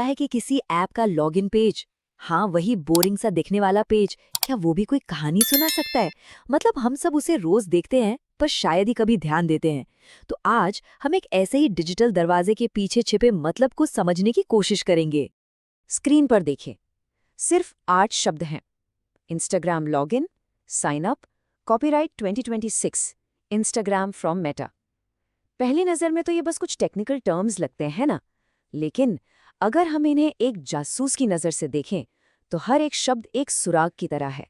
है कि किसी ऐप का लॉगिन पेज, हाँ वही बोरिंग सा दिखने वाला पेज, क्या वो भी कोई कहानी सुना सकता है? मतलब हम सब उसे रोज देखते हैं पर शायद ही कभी ध्यान देते हैं। तो आज हम एक ऐसे ही डिजिटल दरवाजे के पीछे छिपे मतलब को समझने की कोशिश करेंगे। स्क्रीन पर देखें, सिर्फ 8 शब्द हैं। Instagram login, sign up, copyright 2026, Instagram from Meta. पहली नज़र में तो ये बस कुछ टेक्निकल टर्म्स लगते हैं ना, लेकिन अगर हम इन्हें एक जासूस की नज़र से देखें तो हर एक शब्द एक सुराग की तरह है।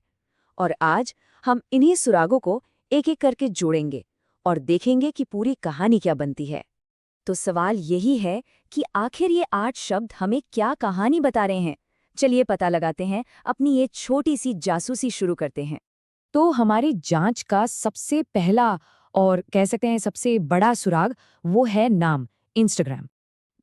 और आज हम इन्हीं सुरागों को एक एक करके जोड़ेंगे और देखेंगे कि पूरी कहानी क्या बनती है। तो सवाल यही है कि आखिर ये 8 शब्द हमें क्या कहानी बता रहे हैं। चलिए पता लगाते हैं, अपनी ये छोटी सी जासूसी शुरू करते हैं। तो हमारी जांच का सबसे पहला और कह सकते हैं सबसे बड़ा सुराग वो है नाम, इंस्टाग्राम।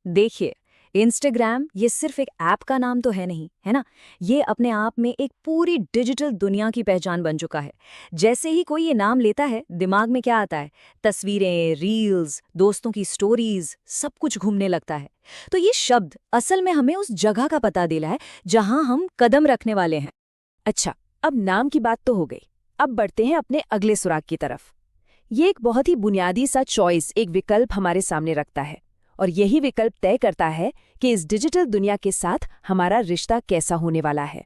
देखिए, इंस्टाग्राम ये सिर्फ एक ऐप का नाम तो है नहीं, है ना? ये अपने आप में एक पूरी डिजिटल दुनिया की पहचान बन चुका है। जैसे ही कोई ये नाम लेता है, दिमाग में क्या आता है? तस्वीरें, रील्स, दोस्तों की स्टोरीज, सब कुछ घूमने लगता है। तो ये शब्द असल में हमें उस जगह का पता दिला है जहां हम कदम रखने वाले हैं। अच्छा, अब नाम की बात तो हो गई। अब बढ़ते हैं अपने अगले सुराग की तरफ। ये एक बहुत ही बुनियादी सा चॉइस, एक विकल्प हमारे सामने रखता है। और यही विकल्प तय करता है कि इस डिजिटल दुनिया के साथ हमारा रिश्ता कैसा होने वाला है।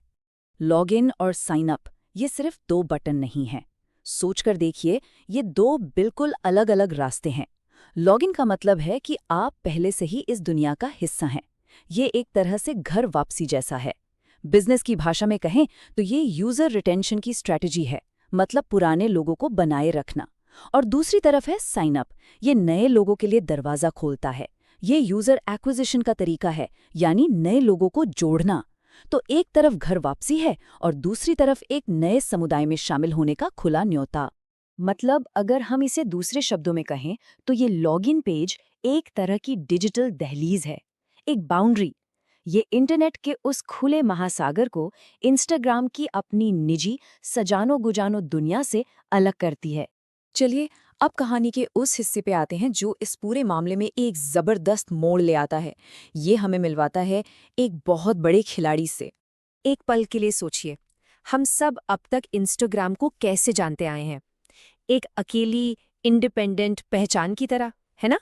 लॉगिन और साइन अप, ये सिर्फ 2 बटन नहीं हैं। सोचकर देखिए, ये 2 बिल्कुल अलग अलग रास्ते हैं। लॉगिन का मतलब है कि आप पहले से ही इस दुनिया का हिस्सा हैं। ये एक तरह से घर वापसी जैसा है। बिजनेस की भाषा में कहें तो ये यूजर रिटेंशन की स्ट्रैटेजी है, मतलब पुराने लोगों को बनाए रखना। और दूसरी तरफ है साइन अप, ये नए लोगों के लिए दरवाजा खोलता है। ये यूजर एक्विजिशन का तरीका है, यानी नए लोगों को जोड़ना। तो एक तरफ घर वापसी है और दूसरी तरफ एक नए समुदाय में शामिल होने का खुला न्योता। मतलब अगर हम इसे दूसरे शब्दों में कहें तो ये लॉगिन पेज एक तरह की डिजिटल दहलीज है, एक बाउंड्री। ये इंटरनेट के उस खुले महासागर को इंस्टाग्राम की अपनी निजी सजानो गुजानो दुनिया से अलग करती है। चलिए अब कहानी के उस हिस्से पे आते हैं जो इस पूरे मामले में एक जबरदस्त मोड़ ले आता है। ये हमें मिलवाता है एक बहुत बड़े खिलाड़ी से। एक पल के लिए सोचिए, हम सब अब तक इंस्टाग्राम को कैसे जानते आए हैं? एक अकेली इंडिपेंडेंट पहचान की तरह, है ना?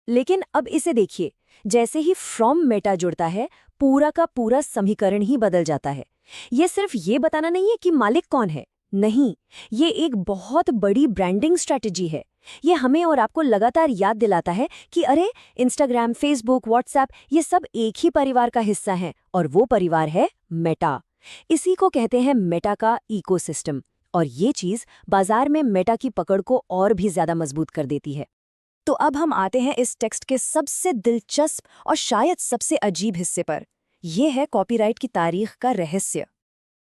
लेकिन अब इसे देखिए, जैसे ही फ्रॉम मेटा जुड़ता है, पूरा का पूरा समीकरण ही बदल जाता है। ये सिर्फ ये बताना नहीं है कि मालिक कौन है, नहीं, ये एक बहुत बड़ी ब्रांडिंग स्ट्रैटेजी है। ये हमें और आपको लगातार याद दिलाता है कि अरे, इंस्टाग्राम, फेसबुक, व्हाट्सएप ये सब एक ही परिवार का हिस्सा हैं और वो परिवार है मेटा। इसी को कहते हैं मेटा का इकोसिस्टम। और ये चीज बाजार में मेटा की पकड़ को और भी ज्यादा मजबूत कर देती है। तो अब हम आते हैं इस टेक्स्ट के सबसे दिलचस्प और शायद सबसे अजीब हिस्से पर। यह है कॉपीराइट की तारीख का रहस्य।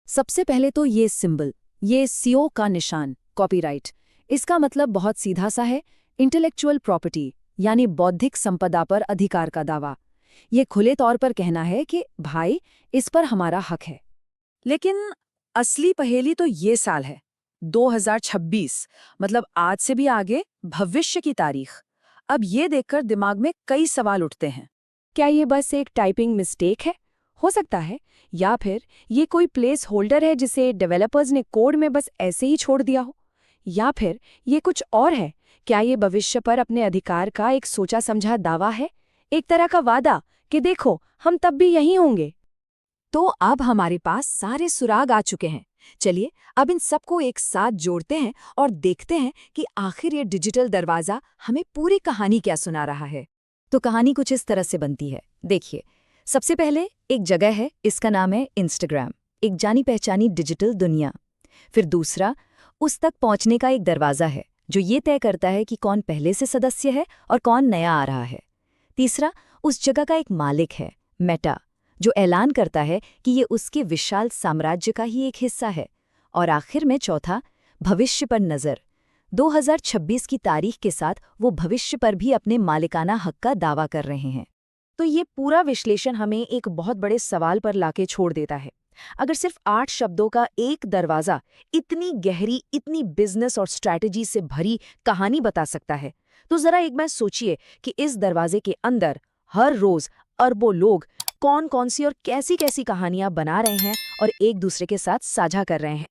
सबसे पहले तो ये सिंबल, ये सीओ का निशान, कॉपीराइट। इसका मतलब बहुत सीधा सा है, इंटेलेक्चुअल प्रॉपर्टी, यानी बौद्धिक संपदा पर अधिकार का दावा। ये खुले तौर पर कहना है कि भाई, इस पर हमारा हक है। लेकिन असली पहेली तो ये साल है, 2026, मतलब आज से भी आगे, भविष्य की तारीख। अब ये देखकर दिमाग में कई सवाल उठते हैं। क्या ये बस एक टाइपिंग मिस्टेक है? हो सकता है। या फिर ये कोई प्लेस होल्डर है जिसे डेवलपर्स ने कोड में बस ऐसे ही छोड़ दिया हो? या फिर ये कुछ और है? क्या ये भविष्य पर अपने अधिकार का एक सोचा समझा दावा है, एक तरह का वादा कि देखो, हम तब भी यहीं होंगे? तो अब हमारे पास सारे सुराग आ चुके हैं। चलिए अब इन सबको एक साथ जोड़ते हैं और देखते हैं कि आखिर ये डिजिटल दरवाजा हमें पूरी कहानी क्या सुना रहा है। तो कहानी कुछ इस तरह से बनती है। देखिए, सबसे पहले एक जगह है, इसका नाम है इंस्टाग्राम, एक जानी पहचानी डिजिटल दुनिया। फिर दूसरा, उस तक पहुंचने का एक दरवाजा है जो ये तय करता है कि कौन पहले से सदस्य है और कौन नया आ रहा है। तीसरा, उस जगह का एक मालिक है, मेटा, जो ऐलान करता है कि ये उसके विशाल साम्राज्य का ही एक हिस्सा है। और आखिर में चौथा, भविष्य पर नज़र। 2026 की तारीख के साथ वो भविष्य पर भी अपने मालिकाना हक का दावा कर रहे हैं। तो ये पूरा विश्लेषण हमें एक बहुत बड़े सवाल पर लाके छोड़ देता है। अगर सिर्फ 8 शब्दों का एक दरवाजा इतनी गहरी, इतनी बिजनेस और स्ट्रैटेजी से भरी कहानी बता सकता है, तो जरा एक बार सोचिए कि इस दरवाजे के अंदर हर रोज अरबों लोग कौन कौन सी और कैसी कैसी कहानियां बना रहे हैं और एक दूसरे के साथ साझा कर रहे हैं।